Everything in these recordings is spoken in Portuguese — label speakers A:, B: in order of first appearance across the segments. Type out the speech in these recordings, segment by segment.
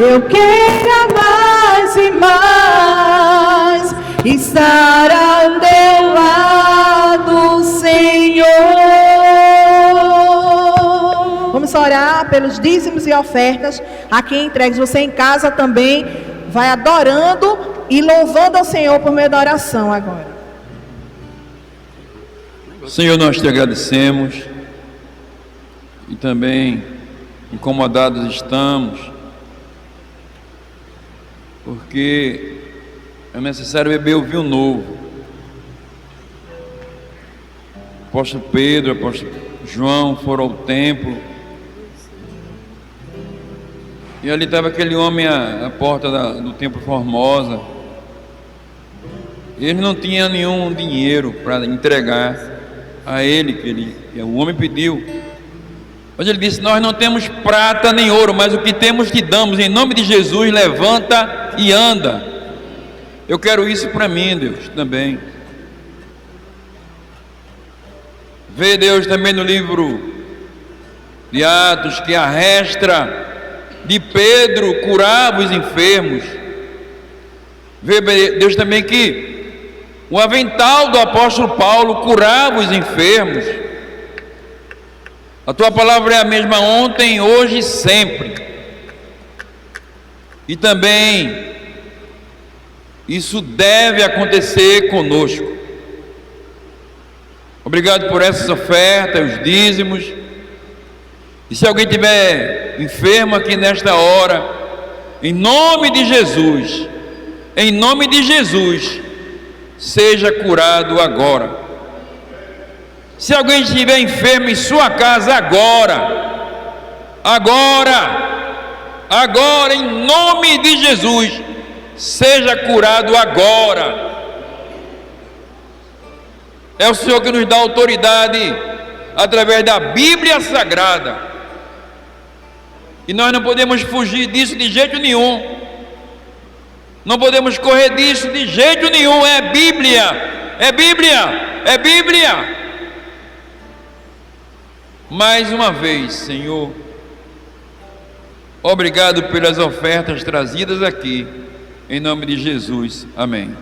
A: eu quero mais e mais estar ao teu lado, Senhor. Vamos orar pelos dízimos e ofertas aqui entregues. Você em casa também vai adorando e louvando ao Senhor por meio da oração agora.
B: Senhor, nós te agradecemos e também incomodados estamos, porque é necessário beber o vinho novo. O apóstolo Pedro, o apóstolo João foram ao templo e ali estava aquele homem à porta do templo Formosa. Ele não tinha nenhum dinheiro para entregar a ele, que o homem pediu. Mas ele disse: nós não temos prata nem ouro, mas o que temos te damos. Em nome de Jesus, levanta e anda. Eu quero isso para mim, Deus, também. Vê, Deus, também no livro de Atos, que a restra de Pedro curava os enfermos. Vê, Deus, também que o avental do apóstolo Paulo curava os enfermos. A tua palavra é a mesma ontem, hoje e sempre. E também isso deve acontecer conosco. Obrigado por essas ofertas, os dízimos. E se alguém estiver enfermo aqui nesta hora, em nome de Jesus, seja curado agora. Se alguém estiver enfermo em sua casa agora, em nome de Jesus, seja curado agora. É o Senhor que nos dá autoridade através da Bíblia Sagrada, e nós não podemos fugir disso de jeito nenhum, não podemos correr disso de jeito nenhum. É Bíblia, é Bíblia, é Bíblia. Mais uma vez, Senhor, obrigado pelas ofertas trazidas aqui, em nome de Jesus, amém.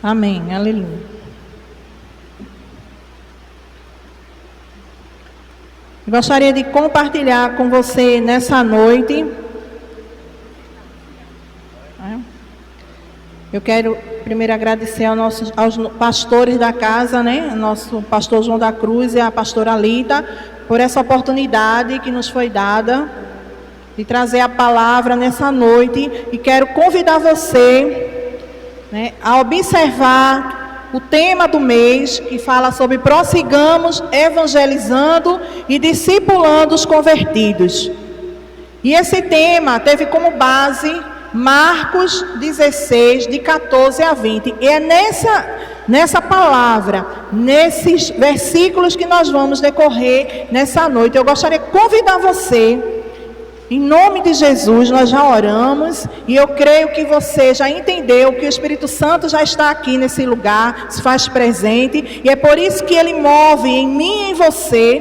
A: Amém, aleluia. Gostaria de compartilhar com você nessa noite. Eu quero primeiro agradecer aos pastores da casa, né? Nosso pastor João da Cruz e a pastora Lita, por essa oportunidade que nos foi dada de trazer a palavra nessa noite. E quero convidar você, né, a observar o tema do mês, que fala sobre prossigamos evangelizando e discipulando os convertidos. E esse tema teve como base Marcos 16, de 14 a 20. E é nessa palavra, nesses versículos que nós vamos decorrer nessa noite. Eu gostaria de convidar você, em nome de Jesus. Nós já oramos e eu creio que você já entendeu que o Espírito Santo já está aqui nesse lugar, se faz presente, e é por isso que Ele move em mim e em você,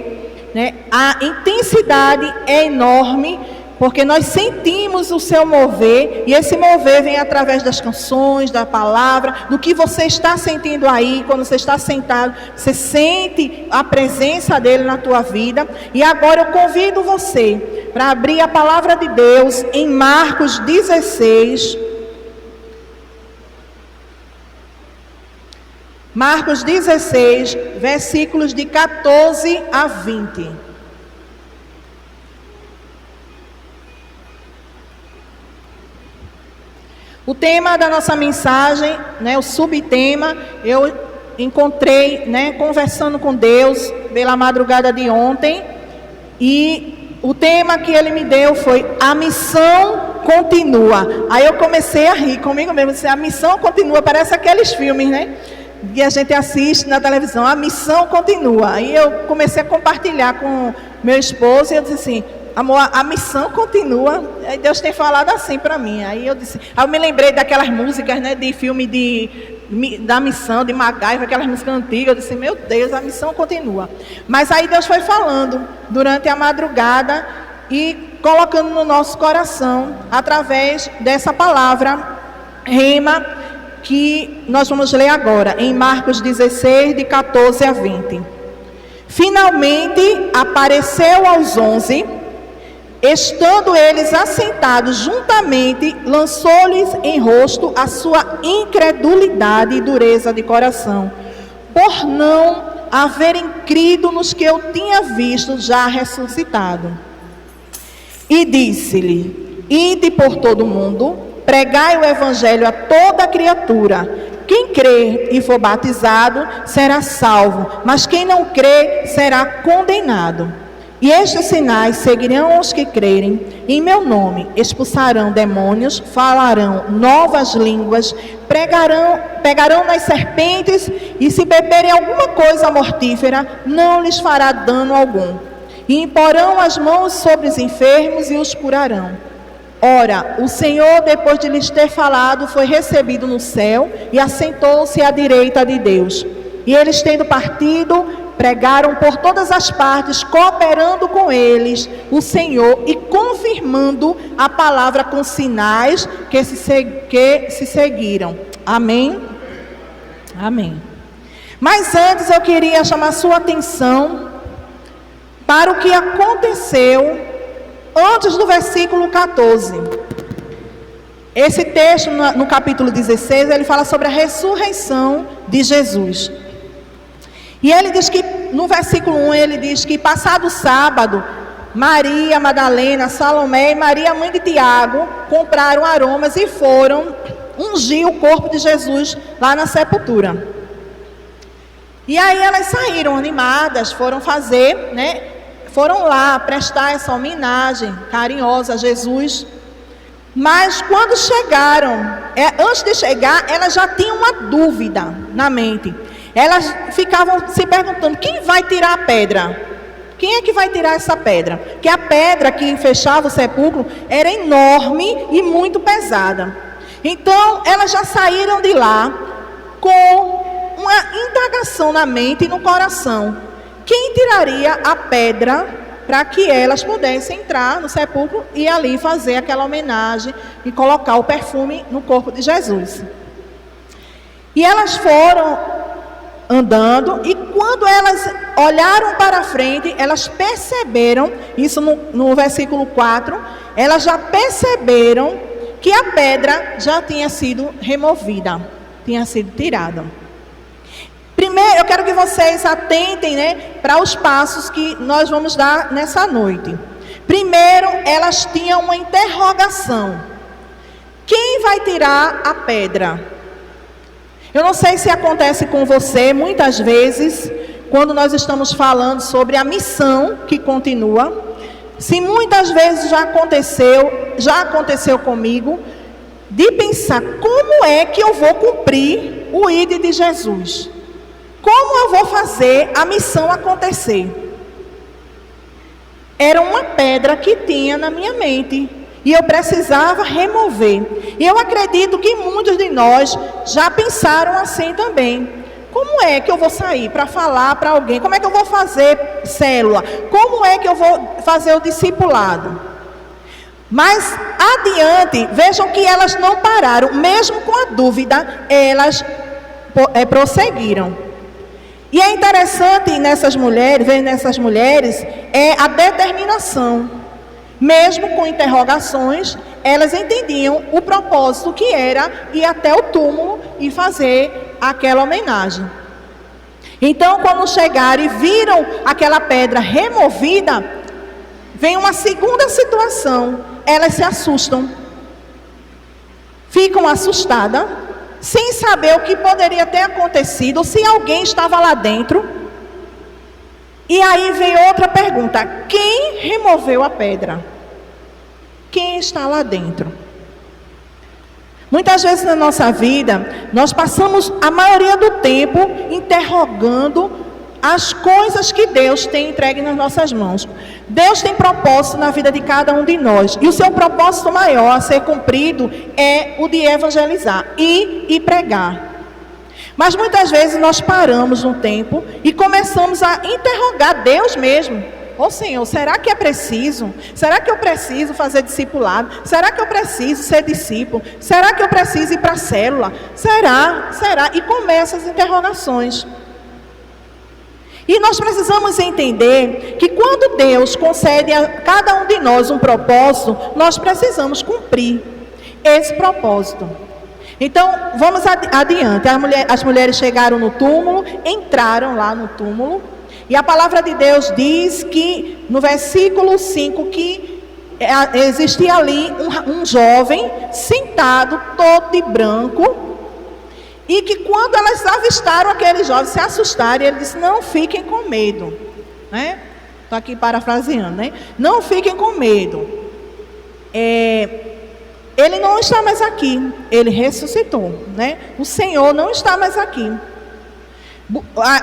A: né? A intensidade é enorme, porque nós sentimos o seu mover, e esse mover vem através das canções, da palavra, do que você está sentindo aí. Quando você está sentado, você sente a presença dele na tua vida. E agora eu convido você para abrir a palavra de Deus em Marcos 16. Marcos 16, versículos de 14 a 20. O tema da nossa mensagem, né, o subtema, eu encontrei, né, conversando com Deus pela madrugada de ontem, e o tema que Ele me deu foi: a missão continua. Aí eu comecei a rir comigo mesmo, disse: a missão continua, parece aqueles filmes, né, que a gente assiste na televisão, a missão continua. Aí eu comecei a compartilhar com meu esposo, e eu disse assim: amor, a missão continua. Aí Deus tem falado assim para mim. Aí eu me lembrei daquelas músicas, né, de filme da missão, de MacGyver, aquelas músicas antigas. Eu disse: meu Deus, a missão continua. Mas aí Deus foi falando durante a madrugada, e colocando no nosso coração, através dessa palavra, rema, que nós vamos ler agora, em Marcos 16, de 14 a 20. Finalmente apareceu aos 11, estando eles assentados juntamente, lançou-lhes em rosto a sua incredulidade e dureza de coração, por não haverem crido nos que eu tinha visto já ressuscitado. E disse-lhe: ide por todo o mundo, pregai o evangelho a toda criatura. Quem crer e for batizado será salvo, mas quem não crer será condenado. E estes sinais seguirão os que crerem. Em meu nome expulsarão demônios, falarão novas línguas, pegarão nas serpentes, e se beberem alguma coisa mortífera, não lhes fará dano algum. E imporão as mãos sobre os enfermos e os curarão. Ora, o Senhor, depois de lhes ter falado, foi recebido no céu e assentou-se à direita de Deus. E eles, tendo partido, pregaram por todas as partes, cooperando com eles o Senhor e confirmando a palavra com sinais que se seguiram. Amém? Amém. Mas antes eu queria chamar sua atenção para o que aconteceu antes do versículo 14. Esse texto, no capítulo 16, ele fala sobre a ressurreição de Jesus. E ele diz que, no versículo 1, ele diz que, passado o sábado, Maria Madalena, Salomé e Maria, mãe de Tiago, compraram aromas e foram ungir o corpo de Jesus lá na sepultura. E aí elas saíram animadas, foram fazer, foram lá prestar essa homenagem carinhosa a Jesus. Mas quando chegaram, antes de chegar, elas já tinham uma dúvida na mente. Elas ficavam se perguntando: quem vai tirar a pedra? Quem é que vai tirar essa pedra? Porque a pedra que fechava o sepulcro era enorme e muito pesada. Então, elas já saíram de lá com uma indagação na mente e no coração: quem tiraria a pedra para que elas pudessem entrar no sepulcro e ali fazer aquela homenagem e colocar o perfume no corpo de Jesus? E elas foram andando, e quando elas olharam para frente, elas perceberam, isso no versículo 4, elas já perceberam que a pedra já tinha sido removida, tinha sido tirada. Primeiro, eu quero que vocês atentem, para os passos que nós vamos dar nessa noite. Primeiro, elas tinham uma interrogação: quem vai tirar a pedra? Eu não sei se acontece com você, muitas vezes, quando nós estamos falando sobre a missão que continua, se muitas vezes já aconteceu comigo, de pensar: como é que eu vou cumprir o ID de Jesus? Como eu vou fazer a missão acontecer? Era uma pedra que tinha na minha mente e eu precisava remover. E eu acredito que muitos de nós já pensaram assim também: como é que eu vou sair para falar para alguém? Como é que eu vou fazer célula? Como é que eu vou fazer o discipulado? Mas adiante, vejam que elas não pararam, mesmo com a dúvida, elas prosseguiram. E é interessante nessas mulheres, ver nessas mulheres, a determinação. Mesmo com interrogações, elas entendiam o propósito que era ir até o túmulo e fazer aquela homenagem. Então, quando chegaram e viram aquela pedra removida, vem uma segunda situação: elas se assustam, ficam assustadas, sem saber o que poderia ter acontecido, se alguém estava lá dentro. E aí vem outra pergunta: quem removeu a pedra? Quem está lá dentro? Muitas vezes na nossa vida, nós passamos a maioria do tempo interrogando as coisas que Deus tem entregue nas nossas mãos. Deus tem propósito na vida de cada um de nós, e o seu propósito maior a ser cumprido é o de evangelizar e pregar. Mas muitas vezes nós paramos um tempo e começamos a interrogar Deus mesmo. ô Senhor, será que é preciso? Será que eu preciso fazer discipulado? Será que eu preciso ser discípulo? Será que eu preciso ir para a célula? Será? E começam as interrogações. E nós precisamos entender que quando Deus concede a cada um de nós um propósito, nós precisamos cumprir esse propósito. Então, vamos adiante. As mulheres chegaram no túmulo, entraram lá no túmulo, e a palavra de Deus diz que, no versículo 5, que existia ali um jovem sentado todo de branco, e que quando elas avistaram aquele jovem, se assustaram, e ele disse, não fiquem com medo. Estou aqui parafraseando, né? Não fiquem com medo. Ele não está mais aqui, ele ressuscitou, né? O Senhor não está mais aqui.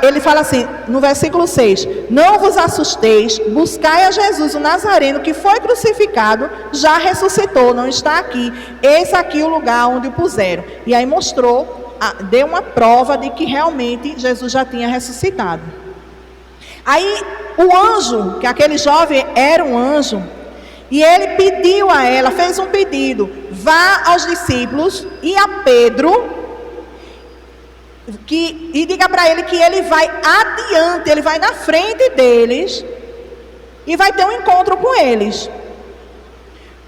A: Ele fala assim, no versículo 6, não vos assusteis, buscai a Jesus o Nazareno, que foi crucificado, já ressuscitou, não está aqui. Eis aqui o lugar onde o puseram. E aí deu uma prova de que realmente Jesus já tinha ressuscitado. Aí o anjo, que aquele jovem era um anjo, e ele pediu a ela, fez um pedido, vá aos discípulos e a Pedro, e diga para ele que ele vai adiante, ele vai na frente deles, e vai ter um encontro com eles.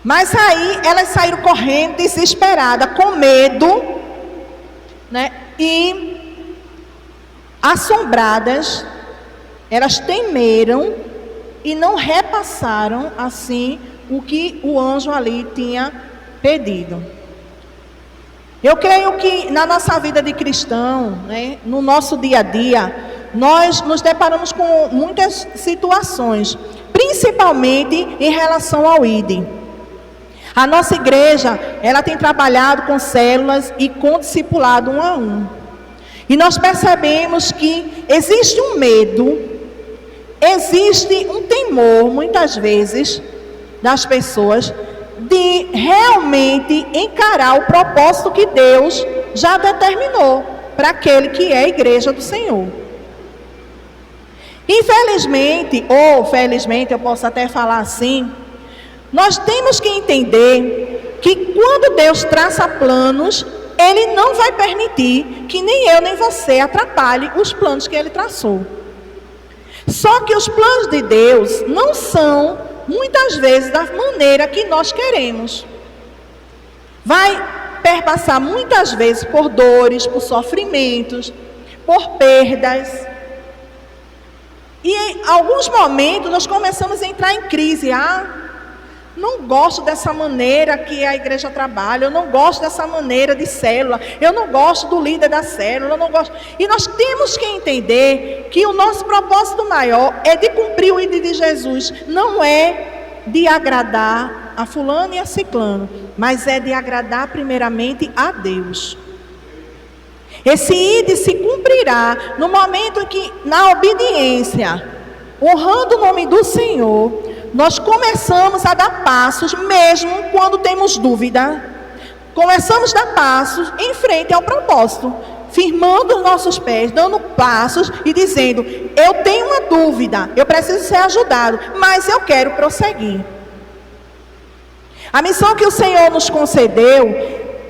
A: Mas aí elas saíram correndo, desesperadas, com medo, né? E assombradas, elas temeram e não repassaram assim o que o anjo ali tinha pedido. Eu creio que na nossa vida de cristão, né, no nosso dia a dia, nós nos deparamos com muitas situações, principalmente em relação ao ID. A nossa igreja, ela tem trabalhado com células e com discipulado 1 a 1. E nós percebemos que existe um medo, existe um temor, muitas vezes, das pessoas, de realmente encarar o propósito que Deus já determinou para aquele que é a igreja do Senhor. Infelizmente, ou felizmente, eu posso até falar assim, nós temos que entender que quando Deus traça planos, Ele não vai permitir que nem eu nem você atrapalhe os planos que Ele traçou. Só que os planos de Deus não são, muitas vezes, da maneira que nós queremos. Vai perpassar muitas vezes por dores, por sofrimentos, por perdas. E em alguns momentos nós começamos a entrar em crise. Não gosto dessa maneira que a igreja trabalha, eu não gosto dessa maneira de célula, eu não gosto do líder da célula, eu não gosto. E nós temos que entender que o nosso propósito maior é de cumprir o ID de Jesus, não é de agradar a fulano e a ciclano, mas é de agradar primeiramente a Deus. Esse ID se cumprirá no momento em que, na obediência, honrando o nome do Senhor, nós começamos a dar passos, mesmo quando temos dúvida. Começamos a dar passos em frente ao propósito, firmando os nossos pés, dando passos e dizendo, eu tenho uma dúvida, eu preciso ser ajudado, mas eu quero prosseguir. A missão que o Senhor nos concedeu,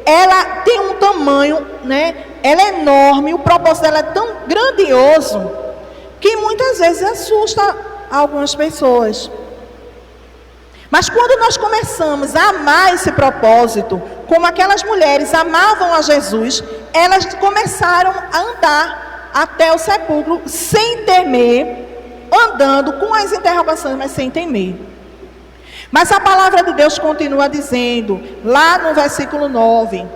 A: ela tem um tamanho, né? Ela é enorme, o propósito dela é tão grandioso, que muitas vezes assusta algumas pessoas. Mas quando nós começamos a amar esse propósito, como aquelas mulheres amavam a Jesus, elas começaram a andar até o sepulcro sem temer, andando com as interrogações, mas sem temer. Mas a palavra de Deus continua dizendo, lá no versículo 9,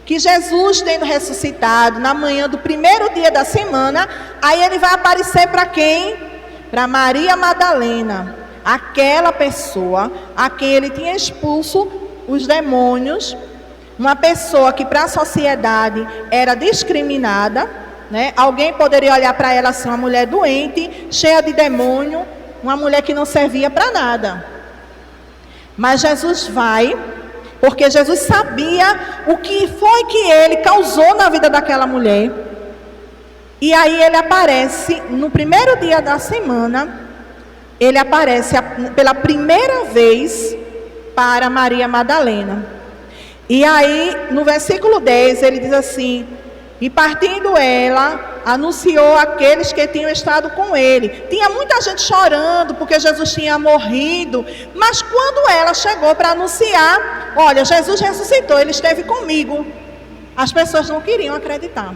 A: que Jesus, tendo ressuscitado na manhã do primeiro dia da semana, aí ele vai aparecer para quem? Para Maria Madalena. Aquela pessoa a quem ele tinha expulso os demônios, uma pessoa que para a sociedade era discriminada, né? Alguém poderia olhar para ela assim, uma mulher doente, cheia de demônio, uma mulher que não servia para nada. Mas Jesus vai, porque Jesus sabia o que foi que ele causou na vida daquela mulher. E aí ele aparece no primeiro dia da semana, ele aparece pela primeira vez para Maria Madalena. E aí, no versículo 10, ele diz assim: e partindo ela, anunciou àqueles que tinham estado com ele. Tinha muita gente chorando porque Jesus tinha morrido, mas quando ela chegou para anunciar: olha, Jesus ressuscitou, ele esteve comigo, as pessoas não queriam acreditar.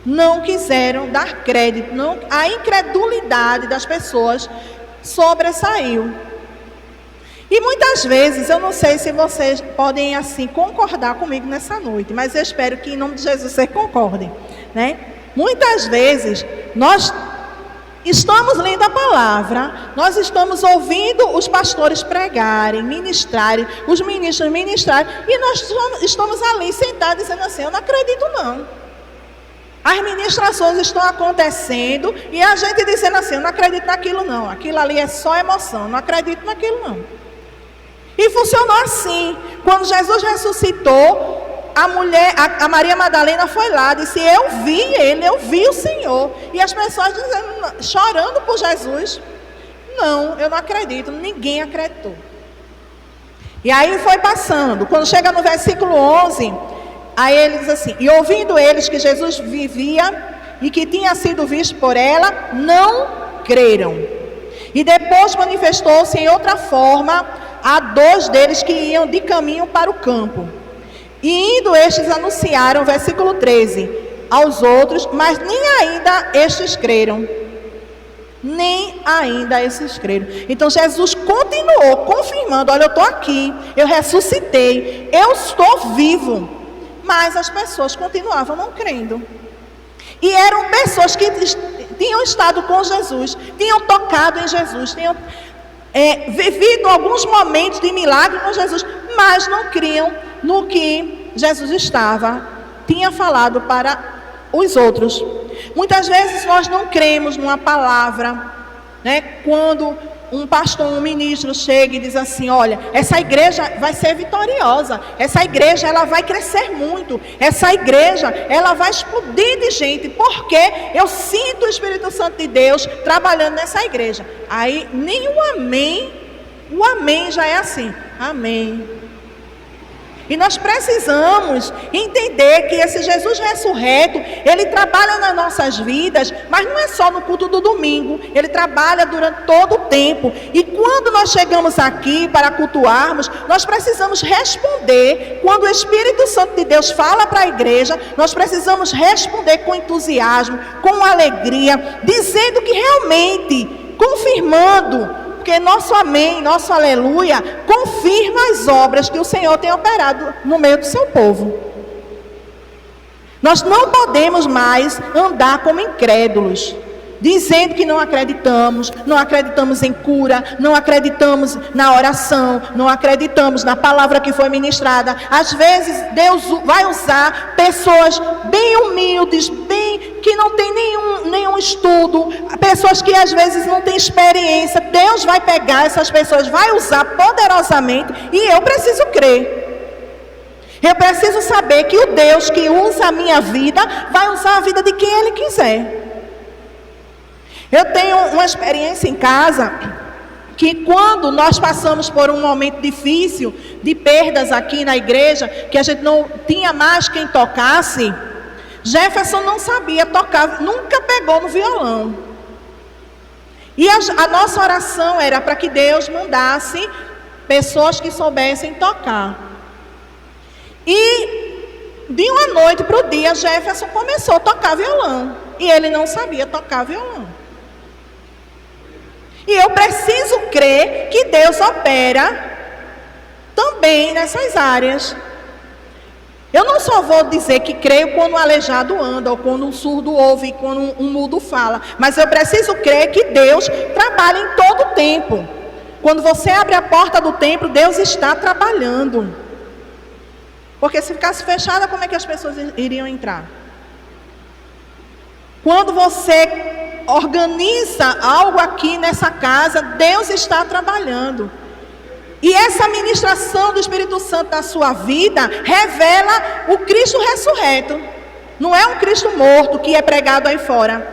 A: Não quiseram dar crédito, a incredulidade das pessoas sobressaiu. E muitas vezes, eu não sei se vocês podem assim concordar comigo nessa noite, mas eu espero que em nome de Jesus vocês concordem, né? Muitas vezes nós estamos lendo a palavra, nós estamos ouvindo os pastores pregarem, ministrarem, os ministros ministrarem, e nós estamos ali sentados dizendo assim: eu não acredito não. As ministrações estão acontecendo e a gente dizendo assim: eu não acredito naquilo não, aquilo ali é só emoção, não acredito naquilo não. E funcionou assim. Quando Jesus ressuscitou, a Maria Madalena foi lá, disse: eu vi ele, eu vi o Senhor. E as pessoas dizendo, chorando por Jesus: não, eu não acredito. Ninguém acreditou. E aí foi passando. Quando chega no versículo 11, aí ele diz assim: e ouvindo eles que Jesus vivia e que tinha sido visto por ela, não creram. E depois manifestou-se em outra forma a 2 deles que iam de caminho para o campo. E indo estes anunciaram, versículo 13, aos outros, mas nem ainda estes creram. Nem ainda esses creram. Então Jesus continuou confirmando: olha, eu estou aqui, eu ressuscitei, eu estou vivo. Mas as pessoas continuavam não crendo. E eram pessoas que tinham estado com Jesus, tinham tocado em Jesus, tinham vivido alguns momentos de milagre com Jesus, mas não criam no que Jesus tinha falado para os outros. Muitas vezes nós não cremos numa palavra, né? Quando um pastor, um ministro chega e diz assim: olha, essa igreja vai ser vitoriosa, essa igreja ela vai crescer muito, essa igreja ela vai explodir de gente, porque eu sinto o Espírito Santo de Deus trabalhando nessa igreja. Aí nem o amém já é assim: amém. E nós precisamos entender que esse Jesus ressurreto, ele trabalha nas nossas vidas, mas não é só no culto do domingo, ele trabalha durante todo o tempo. E quando nós chegamos aqui para cultuarmos, nós precisamos responder. Quando o Espírito Santo de Deus fala para a igreja, nós precisamos responder com entusiasmo, com alegria, dizendo que realmente, confirmando, porque nosso amém, nosso aleluia, confirma as obras que o Senhor tem operado no meio do seu povo. Nós não podemos mais andar como incrédulos, dizendo que não acreditamos em cura, não acreditamos na oração, não acreditamos na palavra que foi ministrada. Às vezes Deus vai usar pessoas bem humildes, que não tem nenhum estudo, pessoas que às vezes não têm experiência. Deus vai pegar essas pessoas, vai usar poderosamente, e eu preciso crer. Eu preciso saber que o Deus que usa a minha vida vai usar a vida de quem Ele quiser. Eu tenho uma experiência em casa que quando nós passamos por um momento difícil de perdas aqui na igreja, que a gente não tinha mais quem tocasse, Jefferson não sabia tocar, nunca pegou no violão. E a nossa oração era para que Deus mandasse pessoas que soubessem tocar. E de uma noite para o dia, Jefferson começou a tocar violão. E ele não sabia tocar violão. E eu preciso crer que Deus opera também nessas áreas. Eu não só vou dizer que creio quando o aleijado anda, ou quando um surdo ouve, quando um mudo fala, mas eu preciso crer que Deus trabalha em todo o tempo. Quando você abre a porta do templo, Deus está trabalhando. Porque se ficasse fechada, como é que as pessoas iriam entrar? Quando você organiza algo aqui nessa casa, Deus está trabalhando. E essa ministração do Espírito Santo na sua vida revela o Cristo ressurreto. Não é um Cristo morto que é pregado aí fora.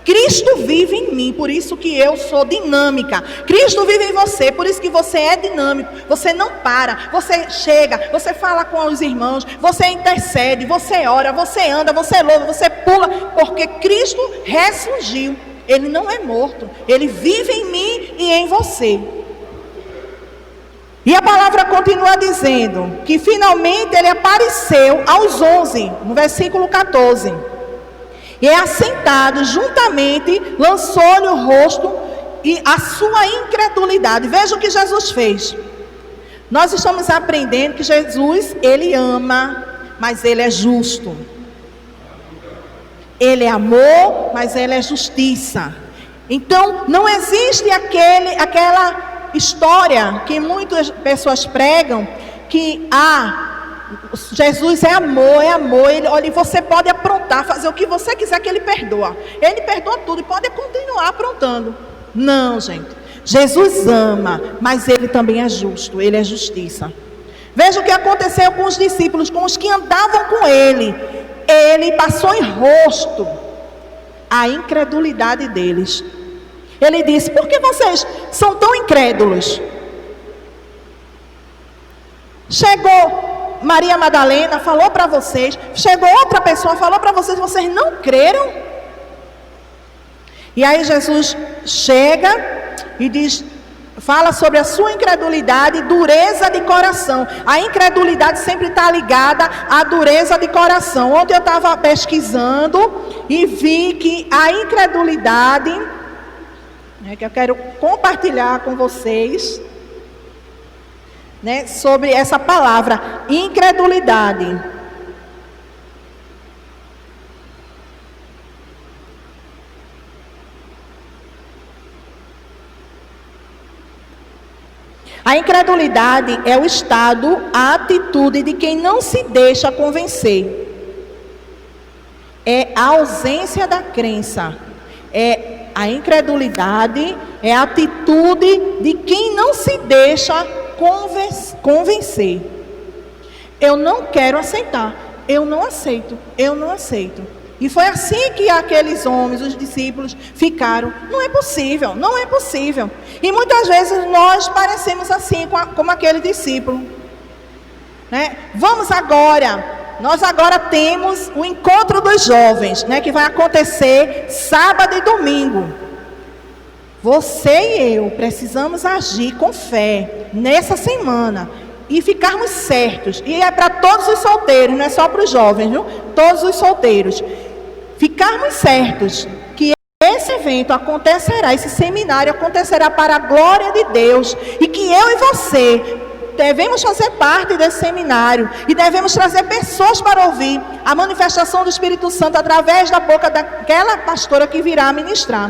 A: Cristo vive em mim, por isso que eu sou dinâmica. Cristo vive em você, por isso que você é dinâmico. Você não para, você chega, você fala com os irmãos, você intercede, você ora, você anda, você louva, você pula, porque Cristo ressurgiu. Ele não é morto, ele vive em mim e em você. E a palavra continua dizendo que finalmente ele apareceu aos 11, no versículo 14. E é assentado juntamente, lançou-lhe o rosto e a sua incredulidade. Veja o que Jesus fez. Nós estamos aprendendo que Jesus, ele ama, mas ele é justo. Ele é amor, mas ele é justiça. Então, não existe aquela história que muitas pessoas pregam, que Jesus é amor, olha, você pode aprontar, fazer o que você quiser que ele perdoa. Ele perdoa tudo e pode continuar aprontando. Não, gente. Jesus ama, mas ele também é justo, ele é justiça. Veja o que aconteceu com os discípulos, com os que andavam com ele. Ele passou em rosto a incredulidade deles. Ele disse: por que vocês são tão incrédulos? Chegou Maria Madalena, falou para vocês. Chegou outra pessoa, falou para vocês. Vocês não creram? E aí Jesus chega e diz, fala sobre a sua incredulidade e dureza de coração. A incredulidade sempre está ligada à dureza de coração. Ontem eu estava pesquisando e vi que a incredulidade, que eu quero compartilhar com vocês, sobre essa palavra, incredulidade. A incredulidade é o estado, a atitude de quem não se deixa convencer. É a ausência da crença. A incredulidade é a atitude de quem não se deixa convencer. Eu não quero aceitar. Eu não aceito. Eu não aceito. E foi assim que aqueles homens, os discípulos, ficaram. Não é possível, não é possível. E muitas vezes nós parecemos assim, como aquele discípulo. Vamos agora, nós agora temos o encontro dos jovens, que vai acontecer sábado e domingo. Você e eu precisamos agir com fé nessa semana e ficarmos certos. E é para todos os solteiros, não é só para os jovens, viu? Todos os solteiros. Ficarmos certos que esse evento acontecerá, esse seminário acontecerá para a glória de Deus. E que eu e você devemos fazer parte desse seminário. E devemos trazer pessoas para ouvir a manifestação do Espírito Santo através da boca daquela pastora que virá ministrar.